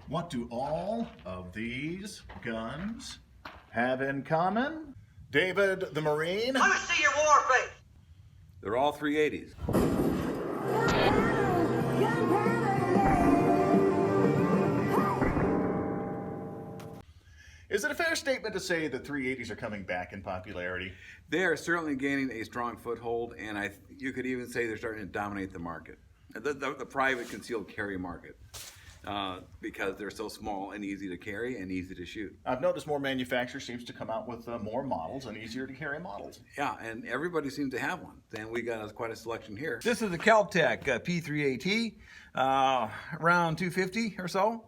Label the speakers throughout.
Speaker 1: What do all of these guns have in common? David the Marine?
Speaker 2: Let me see your war face.
Speaker 3: They're all 380s.
Speaker 1: Is it a fair statement to say that 380s are coming back in popularity?
Speaker 3: They are certainly gaining a strong foothold, and you could even say they're starting to dominate the market, the private concealed carry market, because they're so small and easy to carry and easy to shoot.
Speaker 1: I've noticed more manufacturers seems to come out with more models and easier to carry models.
Speaker 3: Yeah, and everybody seems to have one. And we got quite a selection here.
Speaker 4: This is the Kel-Tec P3AT, around 250 or so.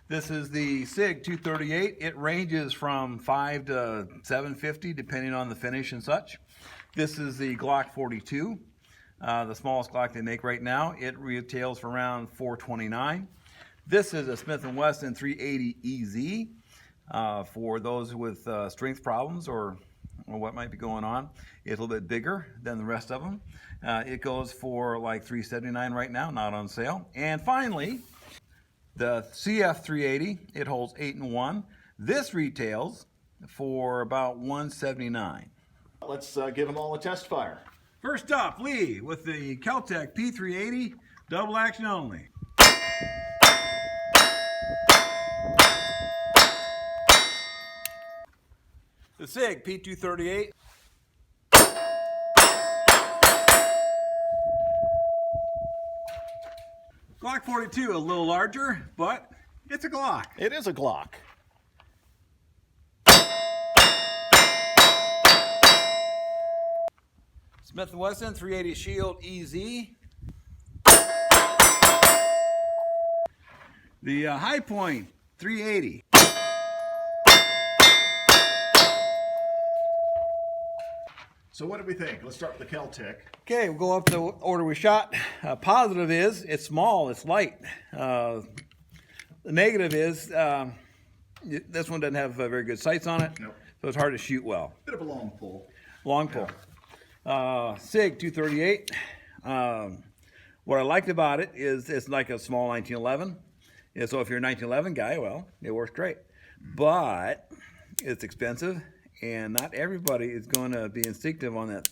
Speaker 4: This is the SIG 238. It ranges from 5 to 750 depending on the finish and such. This is the Glock 42, the smallest Glock they make right now. It retails for around $429. This is a Smith & Wesson 380 EZ for those with strength problems or what might be going on. It's a little bit bigger than the rest of them. It goes for like $379 right now, not on sale. And finally, the CF 380, it holds 8-in-1. This retails for about $179.
Speaker 1: Let's give them all a test fire.
Speaker 4: First up, Lee with the Kel-Tec P380, double action only. The SIG P238. Glock 42, a little larger, but it's a Glock.
Speaker 1: It is a Glock.
Speaker 4: Smith & Wesson 380 Shield EZ. The High Point 380.
Speaker 1: So what do we think? Let's start with the Kel-Tec.
Speaker 4: Okay, we'll go up the order we shot. Positive is it's small, it's light. The negative is this one doesn't have very good sights on it,
Speaker 1: Nope.
Speaker 4: so it's hard to shoot well.
Speaker 1: Bit of a long pull.
Speaker 4: Long pull. SIG 238. What I liked about it is it's like a small 1911. And so if you're a 1911 guy, well, it works great. But it's expensive. And not everybody is going to be instinctive on that.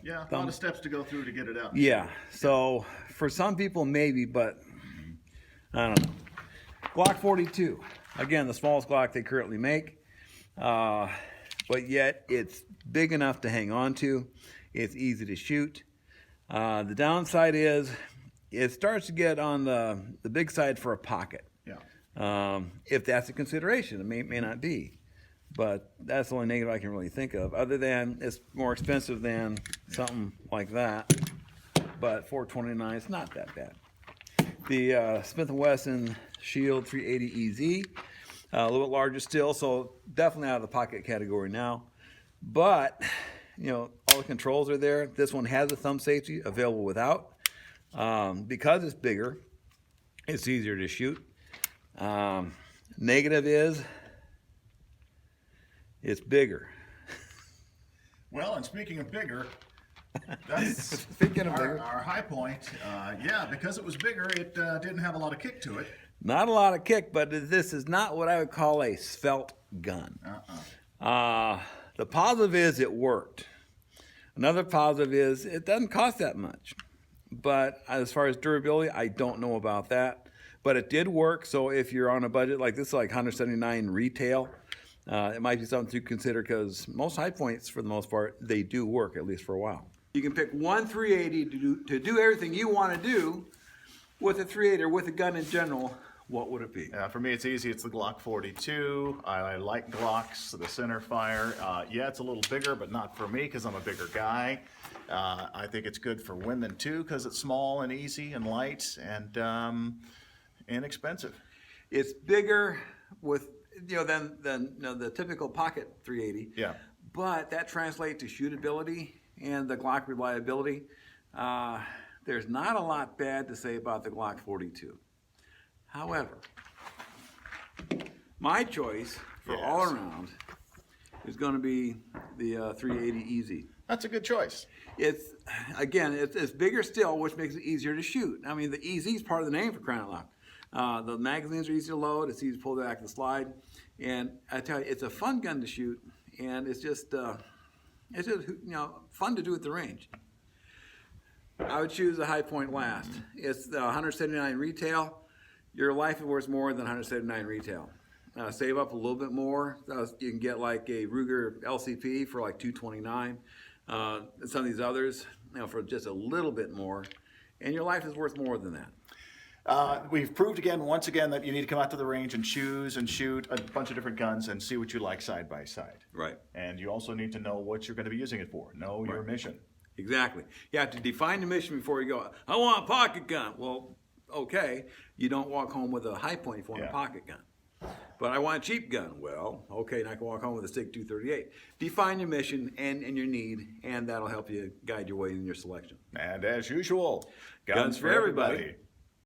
Speaker 1: Yeah, a lot of steps to go through to get it out.
Speaker 4: Yeah, so for some people maybe, but I don't know. Glock 42, again, the smallest Glock they currently make, but yet it's big enough to hang on to. It's easy to shoot. The downside is it starts to get on the big side for a pocket.
Speaker 1: Yeah.
Speaker 4: If that's a consideration, it may not be. But that's the only negative I can really think of, other than it's more expensive than something like that. But $429 is not that bad. The Smith & Wesson Shield 380 EZ, a little bit larger still, so definitely out of the pocket category now. But, you know, all the controls are there. This one has a thumb safety available without. Because it's bigger, it's easier to shoot. Negative is it's bigger.
Speaker 1: Well, and speaking of bigger, that's
Speaker 4: Speaking of bigger.
Speaker 1: our high point. Yeah, because it was bigger, it didn't have a lot of kick to it.
Speaker 4: Not a lot of kick, but this is not what I would call a svelte gun. The positive is it worked. Another positive is it doesn't cost that much. But as far as durability, I don't know about that. But it did work, so if you're on a budget like this, like $179 retail, it might be something to consider because most high points, for the most part, they do work, at least for a while. You can pick one 380 to do everything you want to do with a 380 or with a gun in general. What would it be?
Speaker 1: For me, it's easy. It's the Glock 42. I like Glocks, the center fire. Yeah, it's a little bigger, but not for me because I'm a bigger guy. I think it's good for women too because it's small and easy and light and inexpensive.
Speaker 4: It's bigger with than the typical pocket 380.
Speaker 1: Yeah.
Speaker 4: But that translates to shootability and the Glock reliability. There's not a lot bad to say about the Glock 42. However, my choice for all around is going to be the 380 EZ.
Speaker 1: That's a good choice.
Speaker 4: It's bigger still, which makes it easier to shoot. I mean, the EZ is part of the name, for crying out
Speaker 3: The magazines are easy to load. It's easy to pull back the slide. And I tell you, it's a fun gun to shoot, and it's just fun to do at the range. I would choose the High Point last. It's $179 retail. Your life is worth more than $179 retail. Save up a little bit more. You can get like a Ruger LCP for like $229. Some of these others, for just a little bit more, and your life is worth more than that.
Speaker 1: We've proved once again, that you need to come out to the range and choose and shoot a bunch of different guns and see what you like side by side.
Speaker 3: Right.
Speaker 1: And you also need to know what you're going to be using it for. Know your mission.
Speaker 3: Exactly. You have to define the mission before you go, I want a pocket gun. Well, okay. You don't walk home with a High Point if you want a pocket gun. But I want a cheap gun. Well, okay, and I can walk home with a SIG 238. Define your mission and your need, and that'll help you guide your way in your selection.
Speaker 1: And as usual,
Speaker 3: Guns for everybody.